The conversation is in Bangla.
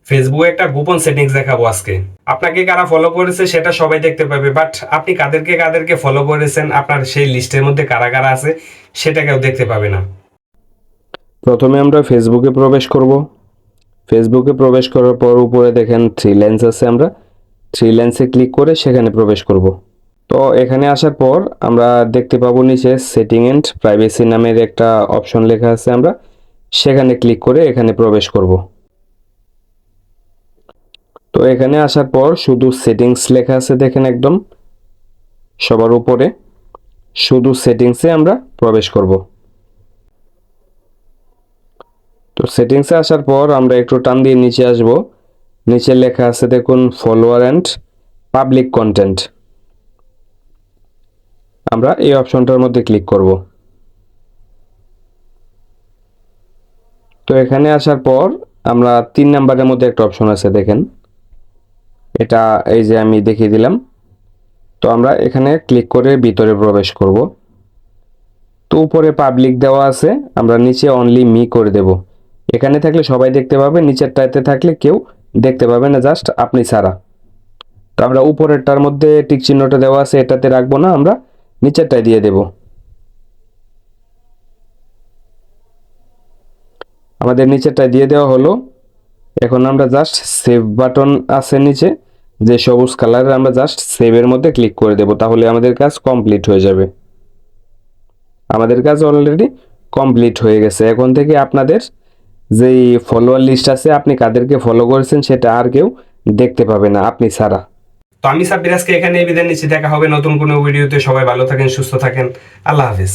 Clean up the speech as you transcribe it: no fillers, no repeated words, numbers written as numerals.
ফেসবুকে একটা গোপন সেটিংস দেখাবো আজকে। আপনাকে কারা ফলো করেছে সেটা সবাই দেখতে পাবে, বাট আপনি কাদেরকে কাদেরকে ফলো করেছেন, আপনার সেই লিস্টের মধ্যে কারা কারা আছে সেটা কেউ দেখতে পাবে না। প্রথমে আমরা ফেসবুকে প্রবেশ করব। ফেসবুকে প্রবেশ করার পর উপরে দেখেন থ্রি লাইন্স আছে, আমরা থ্রি লাইন্সে ক্লিক করে সেখানে প্রবেশ করব। তো এখানে আসার পর আমরা দেখতে পাবো নিচে সেটিং এন্ড প্রাইভেসি নামের একটা অপশন লেখা আছে, আমরা সেখানে ক্লিক করে এখানে প্রবেশ করব। তো এখানে আসার পর শুধু সেটিংস লেখা আছে, দেখেন একদম সবার উপরে শুধু সেটিংসে আমরা প্রবেশ করব। তো সেটিংসে আসার পর আমরা একটু টান দিয়ে নিচে আসব। নিচে লেখা আছে দেখুন ফলোয়ার অ্যান্ড পাবলিক কন্টেন্ট, আমরা এই অপশনটার মধ্যে ক্লিক করব। তো এখানে আসার পর আমরা 3 নাম্বারের মধ্যে একটা অপশন আছে দেখেন, এটা এই যে আমি দেখিয়ে দিলাম। তো আমরা এখানে ক্লিক করে ভিতরে প্রবেশ করব। তো উপরে পাবলিক দেওয়া আছে, আমরা নিচে অনলি মি করে দেব। এখানে থাকলে সবাই দেখতে পাবে, নিচেরটাতে থাকলে কেউ দেখতে পাবে না, জাস্ট আপনি ছাড়া। তো আমরা উপরেরটার মধ্যে টিক চিহ্নটা দেওয়া আছে এটাতে রাখবো না, আমরা নিচেরটায় দিয়ে দেব। আমাদের নিচেরটায় দিয়ে দেওয়া হলো। এখন আমরা জাস্ট সেভ বাটন আছে নিচে যে সবুজ কালারের, আমরা জাস্ট সেভের মধ্যে ক্লিক করে দেব, তাহলে আমাদের কাজ কমপ্লিট হয়ে যাবে। আমাদের কাজ অলরেডি কমপ্লিট হয়ে গেছে। এখন থেকে আপনাদের যেই ফলোয়ার লিস্ট আছে, আপনি কাদেরকে ফলো করেছেন সেটা আর কেউ দেখতে পাবে না, আপনি ছাড়া। তো আমি সাব্বির আজকে এখানে বিদায় নিচ্ছি, দেখা হবে নতুন কোনো ভিডিওতে। সবাই ভালো থাকেন, সুস্থ থাকেন, আল্লাহ হাফিজ।